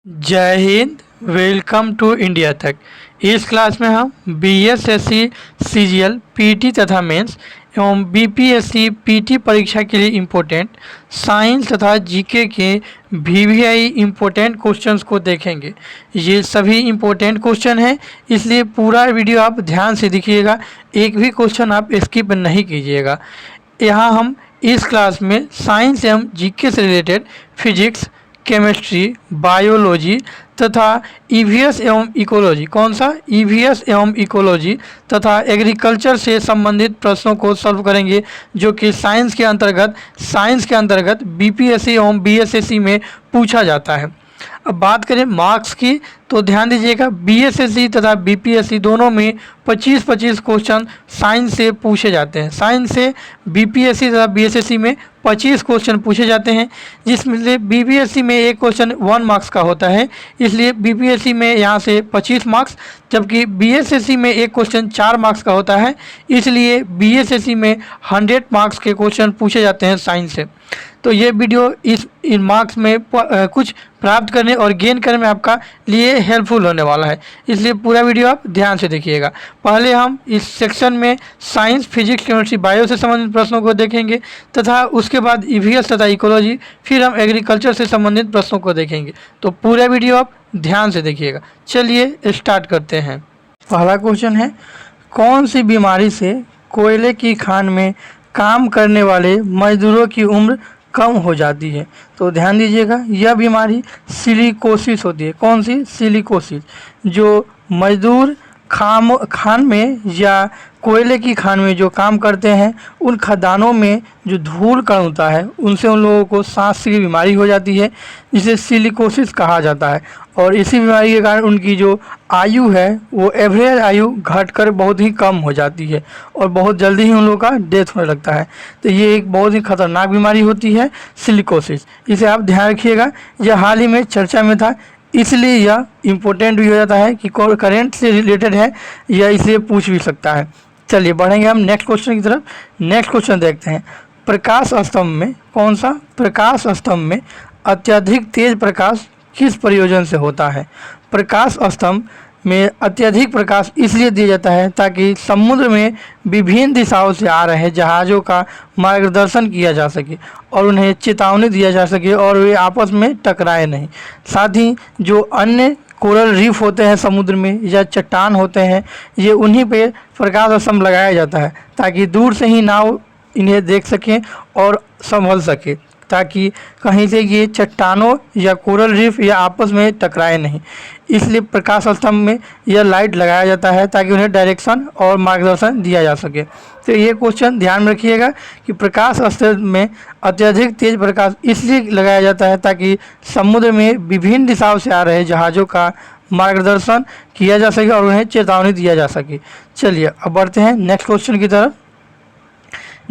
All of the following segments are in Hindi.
जय हिंद। वेलकम टू इंडिया तक। इस क्लास में हम बीएसएससी सीजीएल पीटी तथा मेंस एवं बीपीएससी पीटी परीक्षा के लिए इम्पोर्टेंट साइंस तथा जीके के वीवीआई इम्पोर्टेंट क्वेश्चंस को देखेंगे। ये सभी इम्पोर्टेंट क्वेश्चन हैं, इसलिए पूरा वीडियो आप ध्यान से देखिएगा, एक भी क्वेश्चन आप स्किप नहीं कीजिएगा। यहाँ हम इस क्लास में साइंस एवं जीके से रिलेटेड फिजिक्स, केमिस्ट्री, बायोलॉजी तथा ईवीएस एवं इकोलॉजी, कौन सा ईवीएस एवं इकोलॉजी तथा एग्रीकल्चर से संबंधित प्रश्नों को सॉल्व करेंगे, जो कि साइंस के अंतर्गत बीपीएससी एवं बीएसएससी में पूछा जाता है। अब बात करें मार्क्स की, तो ध्यान दीजिएगा, बीएसएससी तथा बीपीएससी दोनों में 25-25 क्वेश्चन साइंस से पूछे जाते हैं। साइंस से बीपीएससी तथा बीएसएससी में 25 क्वेश्चन पूछे जाते हैं, जिसमें से बीपीएससी में एक क्वेश्चन 1 मार्क्स का होता है, इसलिए बीपीएससी में यहाँ से 25 मार्क्स, जबकि बीएसएससी में एक क्वेश्चन 4 मार्क्स का होता है, इसलिए बीएसएससी में 100 मार्क्स के क्वेश्चन पूछे जाते हैं साइंस से। तो ये वीडियो इन मार्क्स में कुछ प्राप्त करने और गेन करने में आपका लिए हेल्पफुल होने वाला है, इसलिए पूरा वीडियो आप ध्यान से देखिएगा। पहले हम इस सेक्शन में साइंस, फिजिक्स, केमिस्ट्री, बायो से संबंधित प्रश्नों को देखेंगे तथा उसके बाद ईवीएस तथा इकोलॉजी, फिर हम एग्रीकल्चर से संबंधित प्रश्नों को देखेंगे। तो पूरा वीडियो आप ध्यान से देखिएगा। चलिए स्टार्ट करते हैं। पहला क्वेश्चन है, कौन सी बीमारी से कोयले की खान में काम करने वाले मजदूरों की उम्र कम हो जाती है? तो ध्यान दीजिएगा, यह बीमारी सिलिकोसिस होती है। कौन सी? सिलिकोसिस। जो मजदूर खान में या कोयले की खान में जो काम करते हैं, उन खदानों में जो धूल कण होता है, उनसे उन लोगों को सांस की बीमारी हो जाती है, जिसे सिलिकोसिस कहा जाता है। और इसी बीमारी के कारण उनकी जो आयु है वो एवरेज आयु घटकर बहुत ही कम हो जाती है और बहुत जल्दी ही उन लोगों का डेथ होने लगता है। तो ये एक बहुत ही खतरनाक बीमारी होती है सिलिकोसिस, इसे आप ध्यान रखिएगा। यह हाल ही में चर्चा में था, इसलिए यह इम्पोर्टेंट भी हो जाता है कि करेंट से रिलेटेड है, यह इसलिए पूछ भी सकता है। चलिए बढ़ेंगे हम नेक्स्ट क्वेश्चन की तरफ। नेक्स्ट क्वेश्चन देखते हैं, प्रकाश स्तंभ में, कौन सा? प्रकाश स्तंभ में अत्यधिक तेज प्रकाश किस प्रयोजन से होता है? प्रकाश स्तंभ में अत्यधिक प्रकाश इसलिए दिया जाता है ताकि समुद्र में विभिन्न दिशाओं से आ रहे जहाज़ों का मार्गदर्शन किया जा सके और उन्हें चेतावनी दिया जा सके और वे आपस में टकराए नहीं। साथ ही जो अन्य कोरल रीफ होते हैं समुद्र में या चट्टान होते हैं, ये उन्हीं पे प्रकाश स्तंभ लगाया जाता है ताकि दूर से ही नाव इन्हें देख सकें और संभल सके, ताकि कहीं से ये चट्टानों या कोरल रीफ या आपस में टकराए नहीं। इसलिए प्रकाश स्तंभ में यह लाइट लगाया जाता है ताकि उन्हें डायरेक्शन और मार्गदर्शन दिया जा सके। तो ये क्वेश्चन ध्यान में रखिएगा कि प्रकाश स्तंभ में अत्यधिक तेज प्रकाश इसलिए लगाया जाता है ताकि समुद्र में विभिन्न दिशाओं से आ रहे जहाज़ों का मार्गदर्शन किया जा सके और उन्हें चेतावनी दिया जा सके। चलिए अब बढ़ते हैं नेक्स्ट क्वेश्चन की तरफ।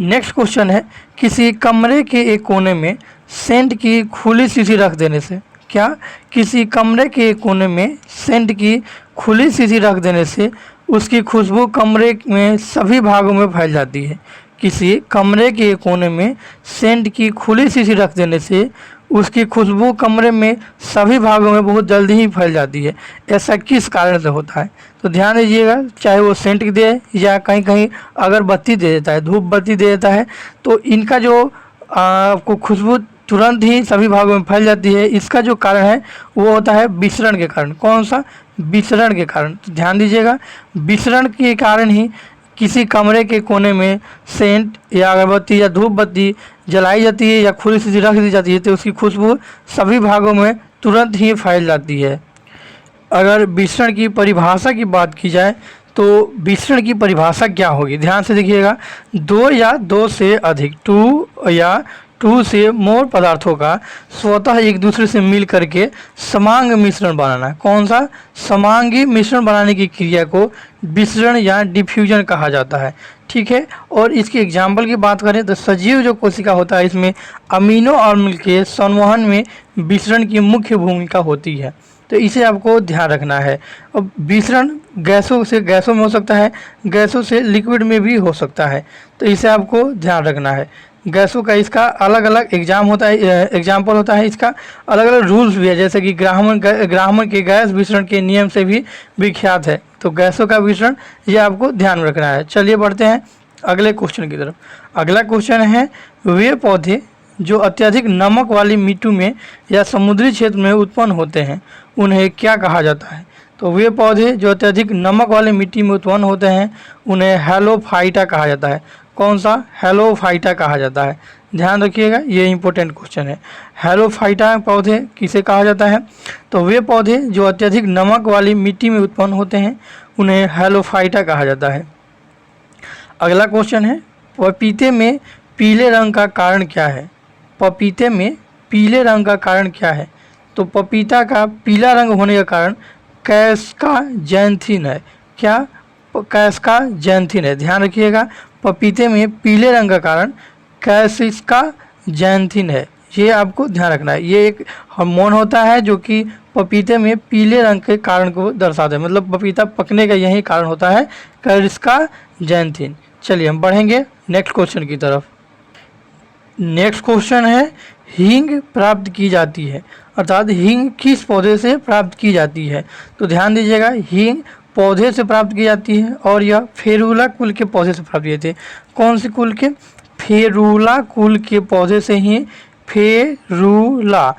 नेक्स्ट क्वेश्चन है, किसी कमरे के एक कोने में सेंट की खुली शीशी रख देने से, क्या? किसी कमरे के एक कोने में सेंट की खुली शीशी रख देने से उसकी खुशबू कमरे में सभी भागों में फैल जाती है। किसी कमरे के एक कोने में सेंट की खुली शीशी रख देने से उसकी खुशबू कमरे में सभी भागों में बहुत जल्दी ही फैल जाती है। ऐसा किस कारण से होता है? तो ध्यान दीजिएगा, चाहे वो सेंट दे या कहीं कहीं अगरबत्ती दे देता है, धूप बत्ती दे देता है, तो इनका जो आपको खुशबू तुरंत ही सभी भागों में फैल जाती है। इसका जो कारण है वो होता है विसरण के कारण। कौन सा? विसरण के कारण। तो ध्यान दीजिएगा, विसरण के कारण ही किसी कमरे के कोने में सेंट या अगरबत्ती या धूप बत्ती जलाई जाती है या खुली शीशी रख दी जाती है, तो उसकी खुशबू सभी भागों में तुरंत ही फैल जाती है। अगर विसरण की परिभाषा की बात की जाए तो विसरण की परिभाषा क्या होगी? ध्यान से देखिएगा, 2 या 2 से अधिक, 2 या 2 से मोर पदार्थों का स्वतः एक दूसरे से मिल करके समांग मिश्रण बनाना। कौन सा? समांगी मिश्रण बनाने की क्रिया को विसरण या डिफ्यूजन कहा जाता है। ठीक है, और इसके एग्जाम्पल की बात करें तो सजीव जो कोशिका होता है, इसमें अमीनो अम्ल के संवहन में विसरण की मुख्य भूमिका होती है। तो इसे आपको ध्यान रखना है। अब विसरण गैसों से गैसों में हो सकता है, गैसों से लिक्विड में भी हो सकता है, तो इसे आपको ध्यान रखना है। गैसों का इसका अलग अलग एग्जाम होता है, एग्जाम्पल होता है, इसका अलग अलग रूल्स भी है, जैसे कि ग्राहमन के गैस विसरण के नियम से भी विख्यात है। तो गैसों का विसरण ये आपको ध्यान में रखना है। चलिए बढ़ते हैं अगले क्वेश्चन की तरफ। अगला क्वेश्चन है, वे पौधे जो अत्यधिक नमक वाली मिट्टी में या समुद्री क्षेत्र में उत्पन्न होते हैं उन्हें क्या कहा जाता है? तो वे पौधे जो अत्यधिक नमक वाली मिट्टी में उत्पन्न होते हैं उन्हें हैलोफाइटा कहा जाता है। कौन सा? हैलोफाइटा कहा जाता है। ध्यान रखिएगा, ये इंपॉर्टेंट क्वेश्चन है। हैलोफाइटा पौधे किसे कहा जाता है? तो वे पौधे जो अत्यधिक नमक वाली मिट्टी में उत्पन्न होते हैं उन्हें हैलोफाइटा कहा जाता है। अगला क्वेश्चन है, पपीते में पीले रंग का कारण क्या है? पपीते में पीले रंग का कारण क्या है? तो पपीता का पीला रंग होने का कारण कैस्काजेंथिन है। क्या? कैस्काजेंथिन है। ध्यान रखिएगा, पपीते में पीले रंग का कारण कैस्काजेंथिन है। ये आपको ध्यान रखना है। ये एक हार्मोन होता है जो कि पपीते में पीले रंग के कारण को दर्शाता है, मतलब पपीता पकने का यही कारण होता है, कैस्काजेंथिन। चलिए हम बढ़ेंगे नेक्स्ट क्वेश्चन की तरफ। नेक्स्ट क्वेश्चन है, हींग प्राप्त की जाती है, अर्थात हींग किस पौधे से प्राप्त की जाती है? तो ध्यान दीजिएगा, हींग पौधे से प्राप्त की जाती है और यह फेरुला कुल के पौधे से प्राप्त किए थे। कौन से कुल के? फेरुला कुल के पौधे से ही फेरुला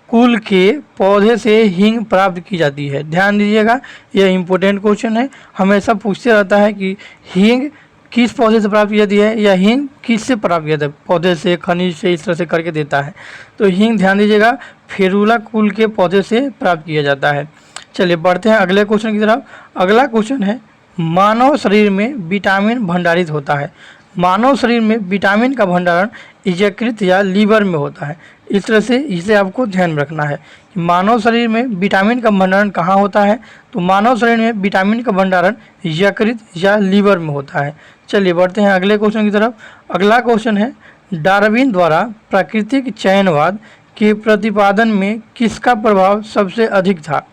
कुल के पौधे से हींग प्राप्त की जाती है। ध्यान दीजिएगा, यह इंपॉर्टेंट क्वेश्चन है, हमेशा पूछते रहता है कि हींग किस पौधे से प्राप्त की जाती है या हींग किससे प्राप्त किया जाता है? पौधे से, खनिज से, इस तरह से करके देता है। तो हींग ध्यान दीजिएगा फेरुला कुल के पौधे से प्राप्त किया जाता है। चलिए बढ़ते हैं अगले क्वेश्चन की तरफ। अगला क्वेश्चन है, मानव शरीर में विटामिन भंडारित होता है। मानव शरीर में विटामिन का भंडारण यकृत या लीवर में होता है। इस तरह से इसे आपको ध्यान में रखना है कि मानव शरीर में विटामिन का भंडारण कहाँ होता है? तो मानव शरीर में विटामिन का भंडारण यकृत या लीवर में होता है। चलिए बढ़ते हैं अगले क्वेश्चन की तरफ। अगला क्वेश्चन है, डार्विन द्वारा प्राकृतिक चयनवाद के प्रतिपादन में किसका प्रभाव सबसे अधिक था?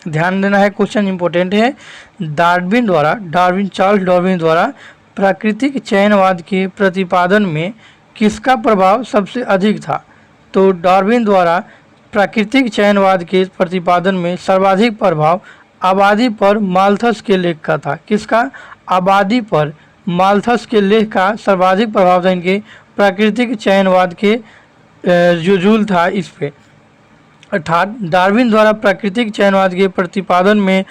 ध्यान देना है, क्वेश्चन इंपॉर्टेंट है। चार्ल्स डार्विन द्वारा प्राकृतिक चयनवाद के प्रतिपादन में किसका प्रभाव सबसे अधिक था? तो डार्विन द्वारा प्राकृतिक चयनवाद के प्रतिपादन में सर्वाधिक प्रभाव आबादी पर माल्थस के लेख का था। किसका? आबादी पर माल्थस के लेख का सर्वाधिक प्रभाव था इनके प्राकृतिक चयनवाद के जो जूल था इस पे। अर्थात डार्विन द्वारा प्राकृतिक चयनवाद के प्रतिपादन में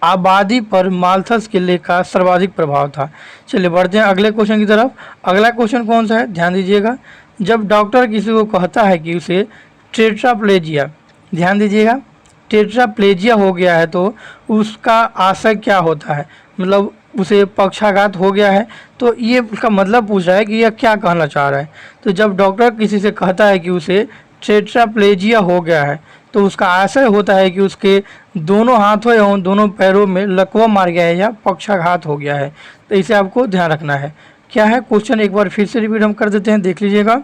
आबादी पर माल्थस के लेख का सर्वाधिक प्रभाव था। चलिए बढ़ते हैं अगले क्वेश्चन की तरफ। अगला क्वेश्चन कौन सा है? ध्यान दीजिएगा, जब डॉक्टर किसी को कहता है कि उसे टेट्राप्लेजिया, ध्यान दीजिएगा, टेट्राप्लेजिया हो गया है तो उसका आशय क्या होता है? मतलब उसे पक्षाघात हो गया है, तो ये उसका मतलब पूछ रहा है कि यह क्या कहना चाह रहा है। तो जब डॉक्टर किसी से कहता है कि उसे टेट्राप्लेजिया हो गया है तो उसका आशय होता है कि उसके दोनों हाथों या दोनों पैरों में लकवा मार गया है या पक्षाघात हो गया है। तो इसे आपको ध्यान रखना है। क्या है क्वेश्चन? एक बार फिर से रिपीट हम कर देते हैं, देख लीजिएगा।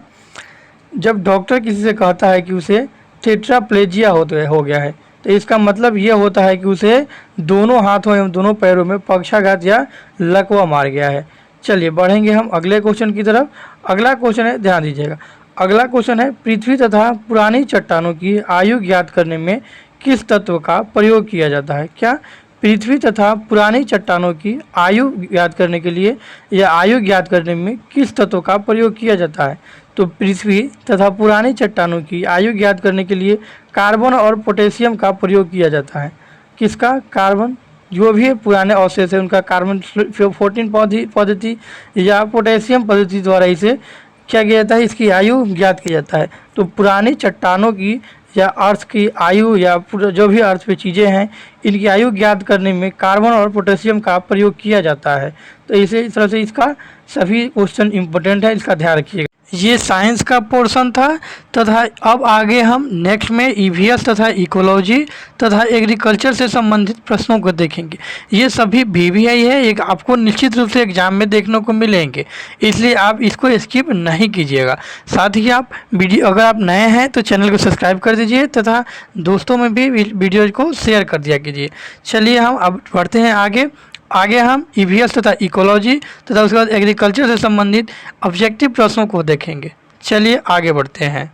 जब डॉक्टर किसी से कहता है कि उसे टेट्राप्लेजिया हो गया है तो इसका मतलब ये होता है कि उसे दोनों हाथों एवं दोनों पैरों में पक्षाघात या लकवा मार गया है। चलिए बढ़ेंगे हम अगले क्वेश्चन की तरफ। अगला क्वेश्चन है, ध्यान दीजिएगा, अगला क्वेश्चन है, पृथ्वी तथा पुरानी चट्टानों की आयु ज्ञात करने में किस तत्व का प्रयोग किया जाता है? क्या? पृथ्वी तथा पुरानी चट्टानों की आयु ज्ञात करने के लिए या आयु ज्ञात करने में किस तत्व का प्रयोग किया जाता है? तो पृथ्वी तथा पुरानी चट्टानों की आयु ज्ञात करने के लिए कार्बन और पोटेशियम का प्रयोग किया जाता है। किसका? कार्बन, जो भी पुराने अवशेष है उनका कार्बन 14 पद्धति या पोटेशियम पद्धति द्वारा इसे क्या किया जाता है? इसकी आयु ज्ञात किया जाता है। तो पुरानी चट्टानों की या अर्थ की आयु या जो भी अर्थ पे चीज़ें हैं इनकी आयु ज्ञात करने में कार्बन और पोटेशियम का प्रयोग किया जाता है। तो इस तरह से इसका सभी क्वेश्चन इंपॉर्टेंट है, इसका ध्यान रखिएगा। ये साइंस का पोर्शन था तथा अब आगे हम नेक्स्ट में ईवीएस तथा इकोलॉजी तथा एग्रीकल्चर से संबंधित प्रश्नों को देखेंगे। ये सभी वीवीआई है, एक आपको निश्चित रूप से एग्जाम में देखने को मिलेंगे, इसलिए आप इसको स्किप नहीं कीजिएगा। साथ ही आप अगर आप नए हैं तो चैनल को सब्सक्राइब कर दीजिए तथा दोस्तों में भी वीडियो को शेयर कर दिया कीजिए। चलिए हम अब बढ़ते हैं आगे। आगे हम ईवीएस तथा इकोलॉजी तथा उसके बाद एग्रीकल्चर से संबंधित ऑब्जेक्टिव प्रश्नों को देखेंगे। चलिए आगे बढ़ते हैं।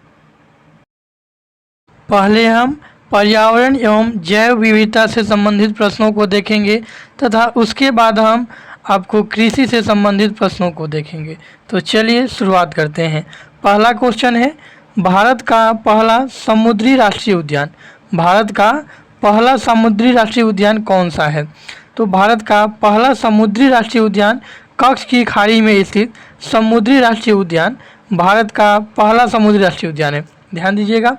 पहले हम पर्यावरण एवं जैव विविधता से संबंधित प्रश्नों को देखेंगे तथा उसके बाद हम आपको कृषि से संबंधित प्रश्नों को देखेंगे। तो चलिए शुरुआत करते हैं। पहला क्वेश्चन है, भारत का पहला समुद्री राष्ट्रीय उद्यान। भारत का पहला समुद्री राष्ट्रीय उद्यान कौन सा है? तो भारत का पहला समुद्री राष्ट्रीय उद्यान कच्छ की खाड़ी में स्थित समुद्री राष्ट्रीय उद्यान भारत का पहला समुद्री राष्ट्रीय उद्यान है। ध्यान दीजिएगा,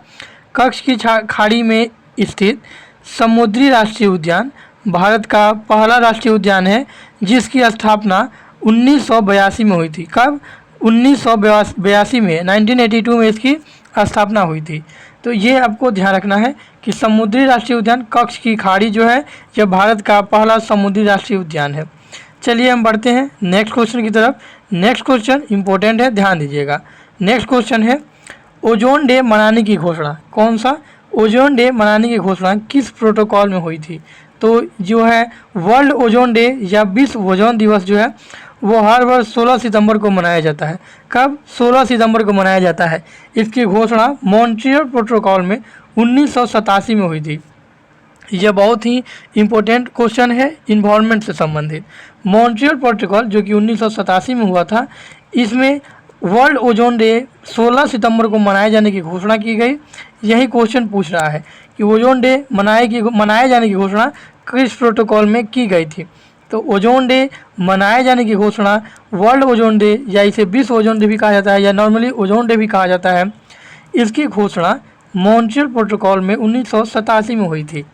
कच्छ की खाड़ी में स्थित समुद्री राष्ट्रीय उद्यान भारत का पहला राष्ट्रीय उद्यान है, जिसकी स्थापना 1982 में हुई थी। कब? 1982 में, 1982 में इसकी स्थापना हुई थी। तो ये आपको ध्यान रखना है कि समुद्री राष्ट्रीय उद्यान कच्छ की खाड़ी जो है यह भारत का पहला समुद्री राष्ट्रीय उद्यान है। चलिए हम बढ़ते हैं नेक्स्ट क्वेश्चन की तरफ। नेक्स्ट क्वेश्चन इंपॉर्टेंट है, ध्यान दीजिएगा। नेक्स्ट क्वेश्चन है, ओजोन डे मनाने की घोषणा कौन सा? ओजोन डे मनाने की घोषणा किस प्रोटोकॉल में हुई थी? तो जो है वर्ल्ड ओजोन डे या विश्व ओजोन दिवस जो है वो हर वर्ष 16 सितंबर को मनाया जाता है। कब? 16 सितंबर को मनाया जाता है। इसकी घोषणा मॉन्ट्रियल प्रोटोकॉल में 1987 में हुई थी। यह बहुत ही इम्पोर्टेंट क्वेश्चन है इन्वायरमेंट से संबंधित। मॉन्ट्रियल प्रोटोकॉल जो कि 1987 में हुआ था, इसमें वर्ल्ड ओजोन डे 16 सितंबर को मनाए जाने की घोषणा की गई। यही क्वेश्चन पूछ रहा है कि ओजोन डे मनाए जाने की घोषणा किस प्रोटोकॉल में की गई थी? तो ओजोन डे मनाए जाने की घोषणा वर्ल्ड ओजोन डे या इसे विश्व ओजोन डे भी कहा जाता है या नॉर्मली ओजोन डे भी कहा जाता है, इसकी घोषणा मॉन्ट्रियल प्रोटोकॉल में 1987 में हुई थी।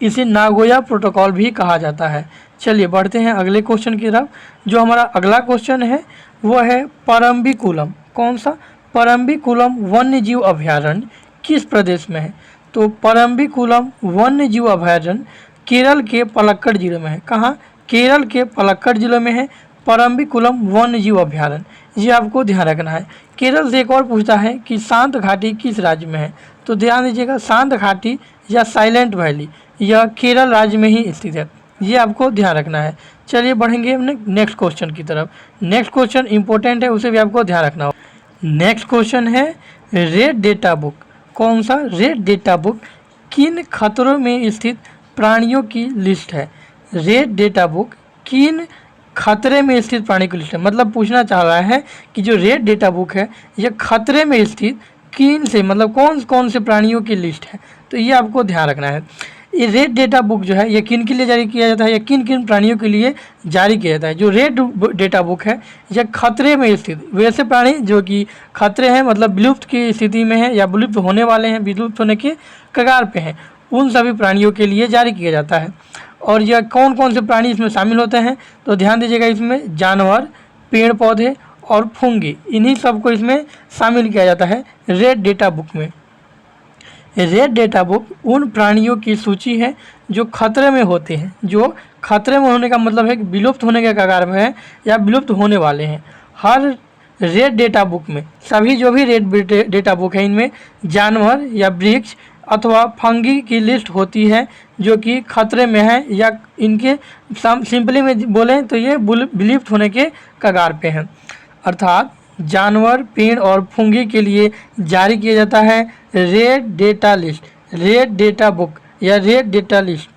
इसे नागोया प्रोटोकॉल भी कहा जाता है। चलिए बढ़ते हैं अगले क्वेश्चन की तरफ। जो हमारा अगला क्वेश्चन है वो है परम्बिकुलम। कौन सा? परम्बिकुलम वन्य जीव अभयारण्य किस प्रदेश में है? तो परम्बिकुलम वन्य जीव अभयारण्य केरल के पलक्कड़ जिले में है। कहाँ? केरल के पलक्कड़ जिले में है परम्बिकुलम वन्य जीव अभयारण्य। ये आपको ध्यान रखना है। केरल से एक और पूछता है कि शांत घाटी किस राज्य में है? तो ध्यान दीजिएगा, शांत घाटी या साइलेंट वैली यह केरल राज्य में ही स्थित है। ये आपको ध्यान रखना है। चलिए बढ़ेंगे हमने नेक्स्ट क्वेश्चन की तरफ। नेक्स्ट क्वेश्चन इंपॉर्टेंट है, उसे भी आपको ध्यान रखना होगा। नेक्स्ट क्वेश्चन है, रेड डेटा बुक। कौन सा? रेड डेटा बुक किन खतरों में स्थित प्राणियों की लिस्ट है? रेड डेटा बुक किन खतरे में स्थित प्राणी की लिस्ट है? मतलब पूछना चाह रहा है कि जो रेड डेटा बुक है यह खतरे में स्थित किन से, मतलब कौन कौन से प्राणियों की लिस्ट है। तो ये आपको ध्यान रखना है। ये रेड डेटा बुक जो है ये किन के लिए जारी किया जाता है या किन किन प्राणियों के लिए जारी किया जाता है? जो रेड डेटा बुक है यह खतरे में स्थित वैसे प्राणी जो कि खतरे हैं, मतलब विलुप्त की स्थिति में है या विलुप्त होने वाले हैं, विलुप्त होने के कगार पे हैं, उन सभी प्राणियों के लिए जारी किया जाता है। और यह कौन कौन से प्राणी इसमें शामिल होते हैं? तो ध्यान दीजिएगा, इसमें जानवर, पेड़ पौधे और फुंगी, इन्हीं सबको इसमें शामिल किया जाता है रेड डेटा बुक में। रेड डेटा बुक उन प्राणियों की सूची है जो खतरे में होते हैं। जो खतरे में होने का मतलब है कि विलुप्त होने के कगार में है या विलुप्त होने वाले हैं। हर रेड डेटा बुक में सभी जो भी रेड डेटा बुक है इनमें जानवर या वृक्ष अथवा फंगी की लिस्ट होती है जो कि खतरे में है या इनके सिंपली में बोलें तो ये विलुप्त होने के कगार पे हैं। अर्थात जानवर, पेड़ और फुंगी के लिए जारी किया जाता है red data list, red data book या red data list.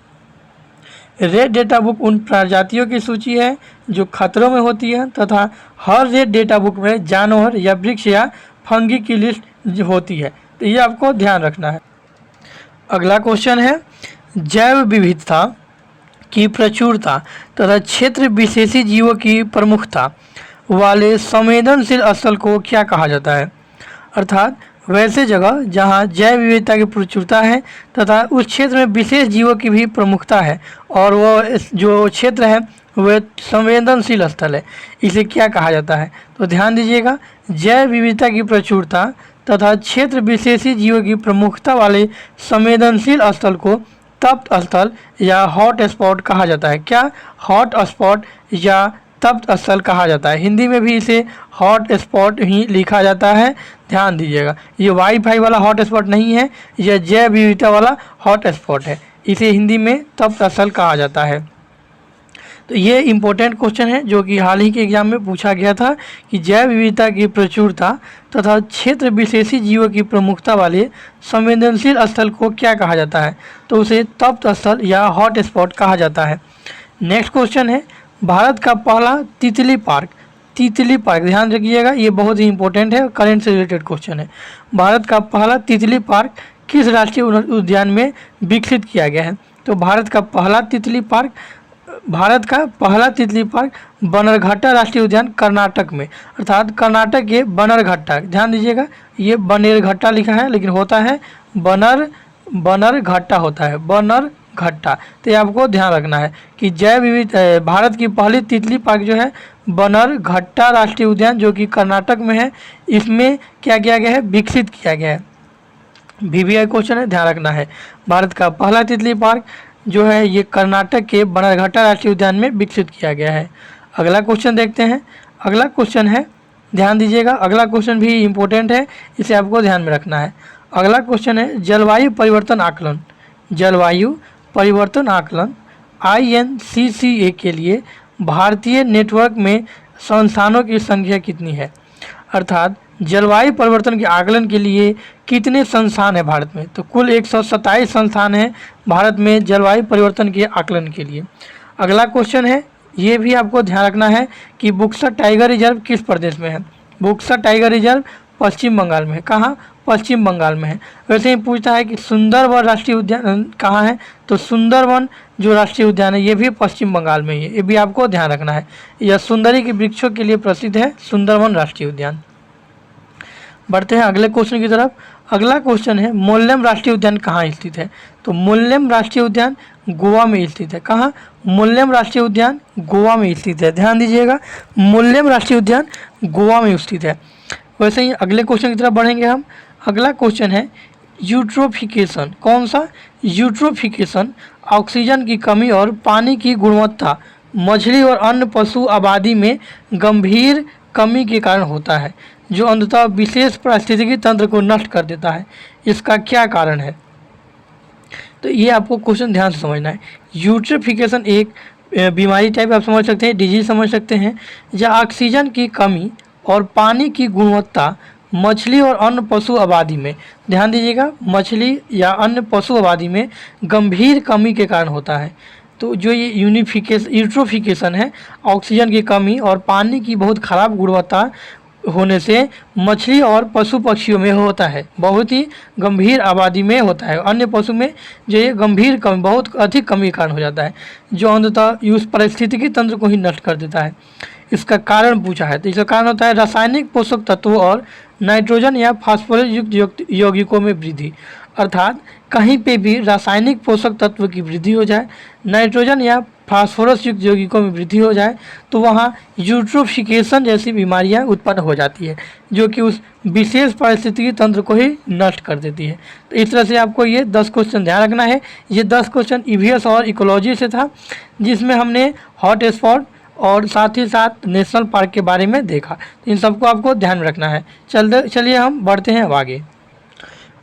Red data book उन प्रजातियों की सूची है जो खतरों में होती है तथा हर रेड डेटा बुक में जानवर या वृक्ष या फंगी की लिस्ट होती है। तो ये आपको ध्यान रखना है। अगला क्वेश्चन है, जैव विविधता की प्रचुरता तथा क्षेत्र विशेषी जीवों की प्रमुखता वाले संवेदनशील स्थल को क्या कहा जाता है? अर्थात वैसे जगह जहां जैव विविधता की प्रचुरता है तथा उस क्षेत्र में विशेष जीवों की भी प्रमुखता है और वो जो क्षेत्र है वह संवेदनशील स्थल है, इसे क्या कहा जाता है? तो ध्यान दीजिएगा, जैव विविधता की प्रचुरता तथा क्षेत्र विशेषी जीवों की प्रमुखता वाले संवेदनशील स्थल को तप्त स्थल या हॉट स्पॉट कहा जाता है। क्या? हॉट स्पॉट या तप्त स्थल कहा जाता है। हिंदी में भी इसे हॉट स्पॉट ही लिखा जाता है। ध्यान दीजिएगा, ये वाईफाई वाला हॉट स्पॉट नहीं है, यह जैव विविधता वाला हॉट स्पॉट है। इसे हिंदी में तप्त स्थल कहा जाता है। तो ये इम्पोर्टेंट क्वेश्चन है जो कि हाल ही के एग्जाम में पूछा गया था कि जैव विविधता की प्रचुरता तथा क्षेत्र विशेषी जीवों की प्रमुखता वाले संवेदनशील स्थल को क्या कहा जाता है, तो उसे तप्त स्थल या हॉट स्पॉट कहा जाता है। नेक्स्ट क्वेश्चन है भारत का पहला तितली पार्क, तितली पार्क ध्यान रखिएगा, ये बहुत ही इंपॉर्टेंट है, करंट से रिलेटेड क्वेश्चन है। भारत का पहला तितली पार्क किस राष्ट्रीय उद्यान में विकसित किया गया है, तो भारत का पहला तितली पार्क बनरघट्टा राष्ट्रीय उद्यान कर्नाटक में, अर्थात कर्नाटक के बनरघट्टा, ध्यान दीजिएगा ये बनेरघट्टा लिखा है लेकिन होता है बनरघट्टा होता है, बनरघट्टा। तो ये आपको ध्यान रखना है कि जैव विविध भारत की पहली तितली पार्क जो है बनरघट्टा राष्ट्रीय उद्यान जो कि कर्नाटक में है, इसमें क्या किया गया है, विकसित किया गया है। VVI क्वेश्चन है, ध्यान रखना है। भारत का पहला तितली पार्क जो है ये कर्नाटक के बनरघट्टा राष्ट्रीय उद्यान में विकसित किया गया है। अगला क्वेश्चन देखते हैं। अगला क्वेश्चन है, ध्यान दीजिएगा, अगला क्वेश्चन भी इम्पोर्टेंट है, इसे आपको ध्यान में रखना है। अगला क्वेश्चन है जलवायु परिवर्तन आकलन, जलवायु परिवर्तन आकलन INCCA के लिए भारतीय नेटवर्क में संस्थानों की संख्या कितनी है, अर्थात जलवायु परिवर्तन के आकलन के लिए कितने संस्थान है भारत में, तो कुल 127 संस्थान हैं भारत में जलवायु परिवर्तन के आकलन के लिए। अगला क्वेश्चन है, ये भी आपको ध्यान रखना है कि बुक्सर टाइगर रिजर्व किस प्रदेश में है, बुक्सर टाइगर रिजर्व पश्चिम बंगाल में है। कहाँ, पश्चिम बंगाल में है। वैसे ही पूछता है कि सुंदरवन राष्ट्रीय उद्यान कहाँ है, तो सुंदरवन जो राष्ट्रीय उद्यान है ये भी पश्चिम बंगाल में ही है, ये भी आपको ध्यान रखना है। यह सुंदरी के वृक्षों के लिए प्रसिद्ध है सुंदरवन राष्ट्रीय उद्यान। बढ़ते हैं अगले क्वेश्चन की तरफ। अगला क्वेश्चन है मोल्लेम राष्ट्रीय उद्यान कहाँ स्थित है, तो मोल्लेम राष्ट्रीय उद्यान गोवा में स्थित है। कहाँ, मोल्लेम राष्ट्रीय उद्यान गोवा में स्थित है, ध्यान दीजिएगा, मोल्लेम राष्ट्रीय उद्यान गोवा में स्थित है। वैसे ही अगले क्वेश्चन की तरफ बढ़ेंगे हम। अगला क्वेश्चन है यूट्रोफिकेशन, कौन सा, यूट्रोफिकेशन ऑक्सीजन की कमी और पानी की गुणवत्ता मछली और अन्य पशु आबादी में गंभीर कमी के कारण होता है जो अंततः विशेष पारिस्थितिकी तंत्र को नष्ट कर देता है, इसका क्या कारण है, तो ये आपको क्वेश्चन ध्यान से समझना है। यूट्रोफिकेशन एक बीमारी टाइप आप समझ सकते हैं, डिजीज समझ सकते हैं, जहाँ ऑक्सीजन की कमी और पानी की गुणवत्ता मछली और अन्य पशु आबादी में, ध्यान दीजिएगा, मछली या अन्य पशु आबादी में गंभीर कमी के कारण होता है। तो जो ये यूट्रोफिकेशन है, ऑक्सीजन की कमी और पानी की बहुत ख़राब गुणवत्ता होने से मछली और पशु पक्षियों में होता है, बहुत ही गंभीर आबादी में होता है। अन्य पशु में जो ये गंभीर कमी, बहुत अधिक कमी के कारण हो जाता है जो अंततः उस पारिस्थितिकी तंत्र को ही नष्ट कर देता है। इसका कारण पूछा है, तो इसका कारण होता है रासायनिक पोषक तत्वों और नाइट्रोजन या फास्फोरस युक्त यौगिकों में वृद्धि, अर्थात कहीं पे भी रासायनिक पोषक तत्व की वृद्धि हो जाए, नाइट्रोजन या फास्फोरस युक्त यौगिकों में वृद्धि हो जाए तो वहाँ यूट्रोफिकेशन जैसी बीमारियाँ उत्पन्न हो जाती है जो कि उस विशेष पारिस्थितिकी तंत्र को ही नष्ट कर देती है। तो इस तरह से आपको ये 10 क्वेश्चन ध्यान रखना है। ये 10 क्वेश्चन ईवीएस और इकोलॉजी से था जिसमें हमने हॉट स्पॉट और साथ ही साथ नेशनल पार्क के बारे में देखा, तो इन सबको आपको ध्यान में रखना है। चलिए हम बढ़ते हैं अब आगे।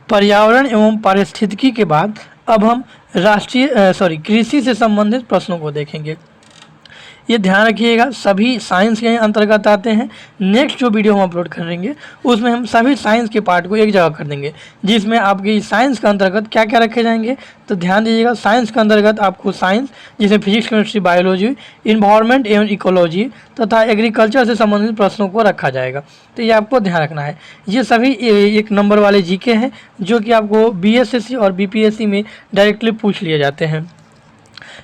पर्यावरण एवं पारिस्थितिकी के बाद अब हम कृषि से संबंधित प्रश्नों को देखेंगे। ये ध्यान रखिएगा, सभी साइंस के अंतर्गत आते हैं। नेक्स्ट जो वीडियो हम अपलोड करेंगे उसमें हम सभी साइंस के पार्ट को एक जगह कर देंगे जिसमें आपके साइंस के अंतर्गत क्या क्या रखे जाएंगे। तो ध्यान दीजिएगा, साइंस के अंतर्गत आपको साइंस जिसमें फिजिक्स, केमिस्ट्री, बायोलॉजी, इन्वायरमेंट एवं इकोलॉजी तथा एग्रीकल्चर से संबंधित प्रश्नों को रखा जाएगा। तो ये आपको ध्यान रखना है। ये सभी 1 नंबर वाले जीके हैं जो कि आपको BSSC और BPSC में डायरेक्टली पूछ लिए जाते हैं।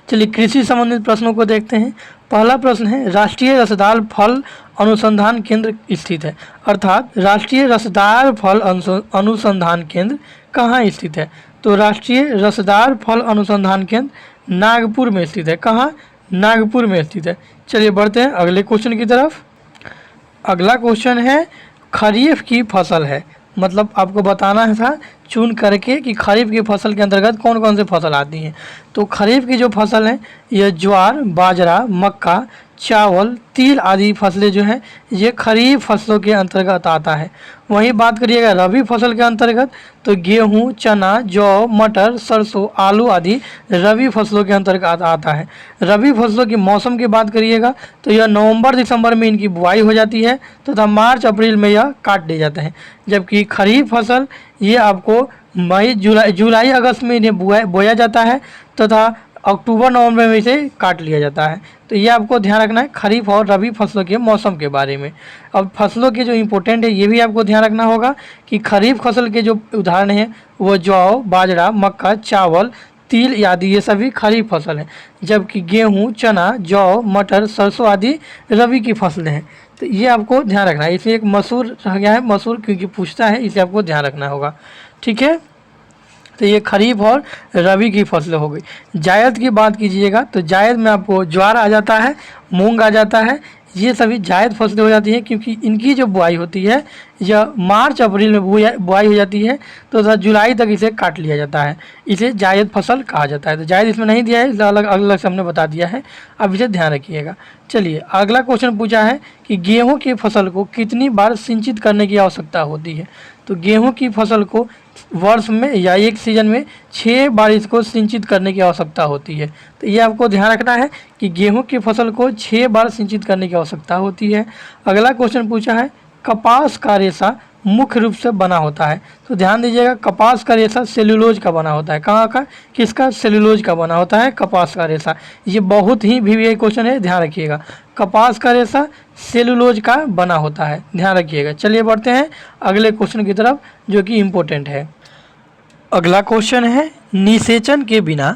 चलिए कृषि संबंधित प्रश्नों को देखते हैं। पहला प्रश्न है राष्ट्रीय रसदार फल अनुसंधान केंद्र स्थित है, अर्थात राष्ट्रीय रसदार फल अनुसंधान केंद्र कहाँ स्थित है, तो राष्ट्रीय रसदार फल अनुसंधान केंद्र नागपुर में स्थित है। कहाँ, नागपुर में स्थित है। चलिए बढ़ते हैं अगले क्वेश्चन की तरफ। अगला क्वेश्चन है खरीफ की फसल है, मतलब आपको बताना था चुन करके कि खरीफ की फसल के अंतर्गत कौन कौन से फसल आती हैं। तो खरीफ की जो फसल है ये ज्वार, बाजरा, मक्का, चावल, तिल आदि फसलें जो हैं ये खरीफ फसलों के अंतर्गत आता है। वहीं बात करिएगा रबी फसल के अंतर्गत तो गेहूं, चना, जौ, मटर, सरसों, आलू आदि रबी फसलों के अंतर्गत आता है। रबी फसलों की मौसम की बात करिएगा तो यह नवंबर दिसंबर में इनकी बुआई हो जाती है तथा मार्च अप्रैल में यह काट लिए जाते हैं। जबकि खरीफ फसल ये आपको मई जुलाई अगस्त में इन्हें बोया जाता है तथा अक्टूबर नवंबर में इसे काट लिया जाता है। तो ये आपको ध्यान रखना है खरीफ और रबी फसलों के मौसम के बारे में। अब फसलों के जो इम्पोर्टेंट है ये भी आपको ध्यान रखना होगा कि खरीफ फसल के जो उदाहरण हैं वो जौ, बाजरा, मक्का, चावल, तिल आदि ये सभी खरीफ फसल हैं। जबकि गेहूँ, चना, जौ, मटर, सरसों आदि रबी की फसलें हैं। तो ये आपको ध्यान रखना है। इसमें एक मसूर रह गया है, मसूर क्योंकि पूछता है इसे आपको ध्यान रखना होगा। ठीक है, तो ये खरीफ और रबी की फसलें हो गई। जायद की बात कीजिएगा तो जायद में आपको ज्वार आ जाता है, मूंग आ जाता है, ये सभी जायद फसलें हो जाती हैं क्योंकि इनकी जो बुआई होती है यह मार्च अप्रैल में बुआई हो जाती है तो जुलाई तक इसे काट लिया जाता है। इसे जायद फसल कहा जाता है। तो जायद इसमें नहीं दिया है, इसलिए अलग अलग से हमने बता दिया है, अब इसे ध्यान रखिएगा। चलिए अगला क्वेश्चन पूछा है कि गेहूँ की फसल को कितनी बार सिंचित करने की आवश्यकता होती है। तो गेहूँ की फसल को वर्ष में या एक सीजन में 6 बार इसको सिंचित करने की आवश्यकता होती है। तो ये आपको ध्यान रखना है कि गेहूं की फसल को 6 बार सिंचित करने की आवश्यकता होती है। अगला क्वेश्चन पूछा है कपास का रेशा मुख्य रूप से बना होता है। तो ध्यान दीजिएगा कपास का रेशा सेल्यूलोज का बना होता है। कहाँ का? किसका? सेल्यूलोज का बना होता है कपास का रेशा। ये बहुत ही VVI क्वेश्चन है, ध्यान रखिएगा। कपास का रेशा सेल्यूलोज का बना होता है, ध्यान रखिएगा। चलिए बढ़ते हैं अगले क्वेश्चन की तरफ जो कि इम्पोर्टेंट है। अगला क्वेश्चन है निषेचन के बिना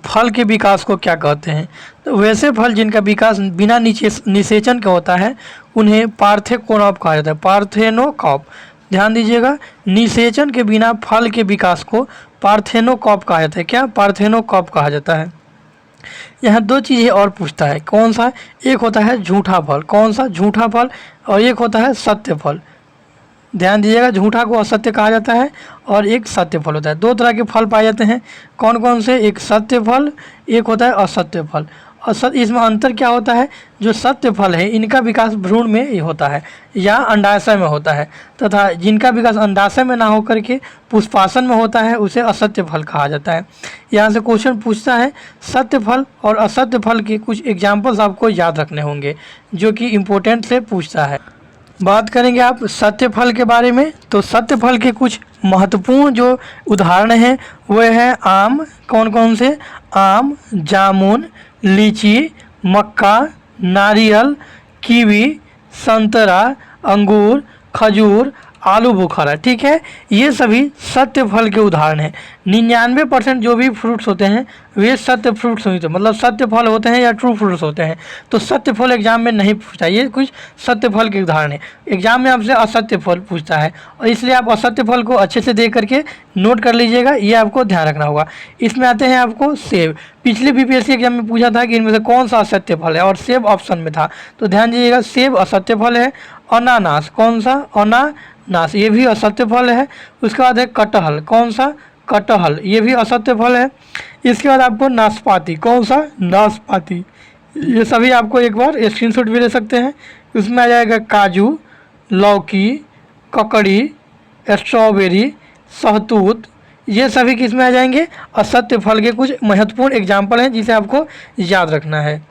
फल के विकास को क्या कहते हैं। तो वैसे फल जिनका विकास बिना निषेचन का होता है उन्हें पार्थेनोकार्प कहा जाता है। पार्थेनोकार्प, ध्यान दीजिएगा, निषेचन के बिना फल के विकास को पार्थेनोकार्प कहा जाता है। क्या? पार्थेनोकार्प कहा जाता है। यहाँ 2 चीज़ें और पूछता है, कौन सा? एक होता है झूठा फल, कौन सा? झूठा फल, और एक होता है सत्य फल। ध्यान दीजिएगा, झूठा को असत्य कहा जाता है और एक सत्य फल होता है। 2 तरह के फल पाए जाते हैं, कौन कौन से? एक सत्य फल, एक होता है असत्य फल। इसमें अंतर क्या होता है? जो सत्य फल है इनका विकास भ्रूण में ही होता है या अंडाशय में होता है, तथा जिनका विकास अंडाशय में ना होकर के पुष्पासन में होता है उसे असत्य फल कहा जाता है। यहाँ से क्वेश्चन पूछता है सत्य फल और असत्य फल के कुछ एग्जाम्पल्स आपको याद रखने होंगे जो कि इम्पोर्टेंट से पूछता है। बात करेंगे आप सत्य फल के बारे में, तो सत्य फल के कुछ महत्वपूर्ण जो उदाहरण हैं वो है आम। कौन कौन से? आम, जामुन, लीची, मक्का, नारियल, कीवी, संतरा, अंगूर, खजूर, आलू बुखारा। ठीक है, ये सभी सत्य फल के उदाहरण हैं। 99% जो भी फ्रूट्स होते हैं वे सत्य फ्रूट्स होते हैं, मतलब सत्य फल होते हैं या ट्रू फ्रूट्स होते हैं। तो सत्य फल एग्जाम में नहीं पूछता, ये कुछ सत्य फल के उदाहरण है। एग्जाम में आपसे असत्य फल पूछता है और इसलिए आप असत्य फल को अच्छे से देख करके नोट कर लीजिएगा, ये आपको ध्यान रखना होगा। इसमें आते हैं आपको सेब। पिछले BPSC एग्जाम में पूछा था कि इनमें से कौन सा असत्य फल है और सेब ऑप्शन में था, तो ध्यान दीजिएगा सेब असत्य फल है। अनानास, कौन सा? अनानास, ये भी असत्य फल है। उसके बाद है कटहल, कौन सा? कटहल, ये भी असत्य फल है। इसके बाद आपको नाशपाती, कौन सा? नाशपाती। ये सभी आपको एक बार स्क्रीनशॉट भी ले सकते हैं। उसमें आ जाएगा काजू, लौकी, ककड़ी, स्ट्रॉबेरी, सहतूत, ये सभी किस में आ जाएंगे? असत्य फल के कुछ महत्वपूर्ण एग्जाम्पल हैं जिसे आपको याद रखना है।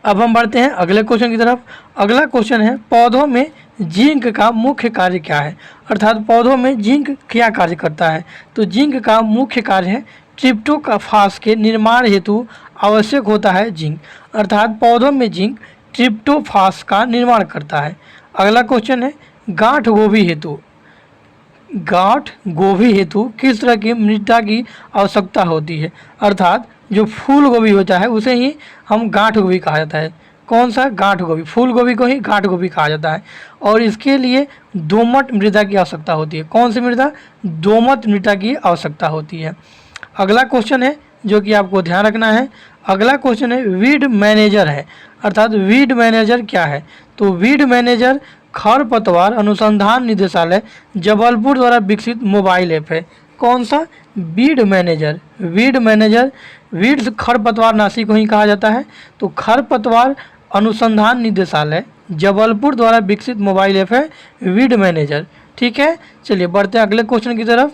अब हम बढ़ते हैं अगले क्वेश्चन की तरफ। अगला क्वेश्चन है पौधों में जिंक का मुख्य कार्य क्या है, अर्थात पौधों में जिंक क्या कार्य करता है। तो जिंक का मुख्य कार्य है ट्रिप्टोफास के निर्माण हेतु आवश्यक होता है जिंक, अर्थात पौधों में जिंक ट्रिप्टोफास का निर्माण करता है। अगला क्वेश्चन है गांठ गोभी हेतु, गांठ गोभी हेतु किस तरह की मृदा की आवश्यकता होती है, अर्थात जो फूल गोभी होता है उसे ही हम गांठ गोभी कहा जाता है। कौन सा? गांठ गोभी। फूल गोभी को ही गांठ गोभी कहा जाता है और इसके लिए दोमट मृदा की आवश्यकता होती है। कौन सी मृदा? दोमट मृदा की आवश्यकता होती है। अगला क्वेश्चन है जो कि आपको ध्यान रखना है, अगला क्वेश्चन है वीड मैनेजर है, अर्थात वीड मैनेजर क्या है। तो वीड मैनेजर खरपतवार अनुसंधान निदेशालय जबलपुर द्वारा विकसित मोबाइल ऐप है? कौन सा? Weed manager. Weed manager, weeds खरपतवार नाशी को ही कहा जाता है। तो खरपतवार अनुसंधान निदेशालय जबलपुर द्वारा विकसित मोबाइल ऐप है वीड मैनेजर। ठीक है, चलिए बढ़ते हैं अगले क्वेश्चन की तरफ।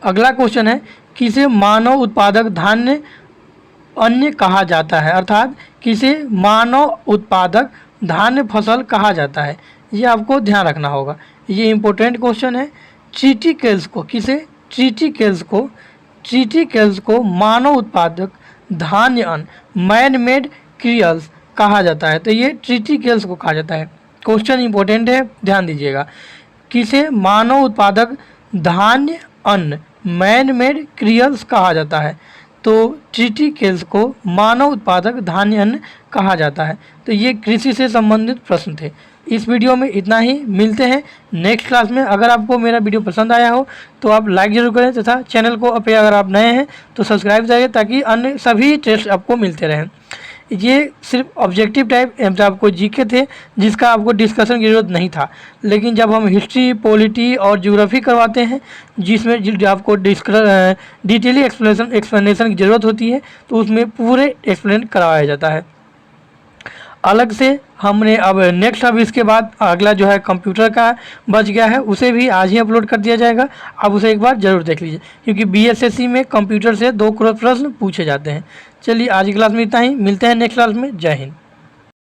अगला क्वेश्चन है, किसे मानव उत्पादक धान्य अन्य कहा जाता है? अर्थात किसे मानव उत्पादक धान्य फसल कहा जाता है? ये आपको ध्यान रखना होगा, ये इंपॉर्टेंट क्वेश्चन है। ट्रिटिकेल्स को, किसे? ट्रिटिकेल्स को मानव उत्पादक धान्य अन्न मैन मेड क्रियल्स कहा जाता है। तो ये ट्रिटिकेल्स को कहा जाता है। क्वेश्चन इंपॉर्टेंट है, ध्यान दीजिएगा। किसे मानव उत्पादक धान्य अन्न मैन मेड क्रियल्स कहा जाता है? तो ट्रिटिकेल्स को मानव उत्पादक धान्य अन्न कहा जाता है। तो ये कृषि से संबंधित प्रश्न थे। इस वीडियो में इतना ही, मिलते हैं नेक्स्ट क्लास में। अगर आपको मेरा वीडियो पसंद आया हो तो आप लाइक जरूर करें तथा चैनल को अगर आप नए हैं तो सब्सक्राइब करें ताकि अन्य सभी टेस्ट आपको मिलते रहें। ये सिर्फ ऑब्जेक्टिव टाइप आपको जीके थे जिसका आपको डिस्कशन की जरूरत नहीं था, लेकिन जब हम हिस्ट्री, पॉलिटी और ज्योग्राफी करवाते हैं जिसमें आपको डिटेली एक्सप्लेनेशन की ज़रूरत होती है तो उसमें पूरे एक्सप्लेन करवाया जाता है अलग से। हमने अब नेक्स्ट, अब इसके बाद अगला जो है कंप्यूटर का बच गया है, उसे भी आज ही अपलोड कर दिया जाएगा। आप उसे एक बार ज़रूर देख लीजिए क्योंकि बीएसएससी में कंप्यूटर से 2 प्रश्न पूछे जाते हैं। चलिए आज की क्लास में इतना ही, मिलते हैं नेक्स्ट क्लास में। जय हिंद।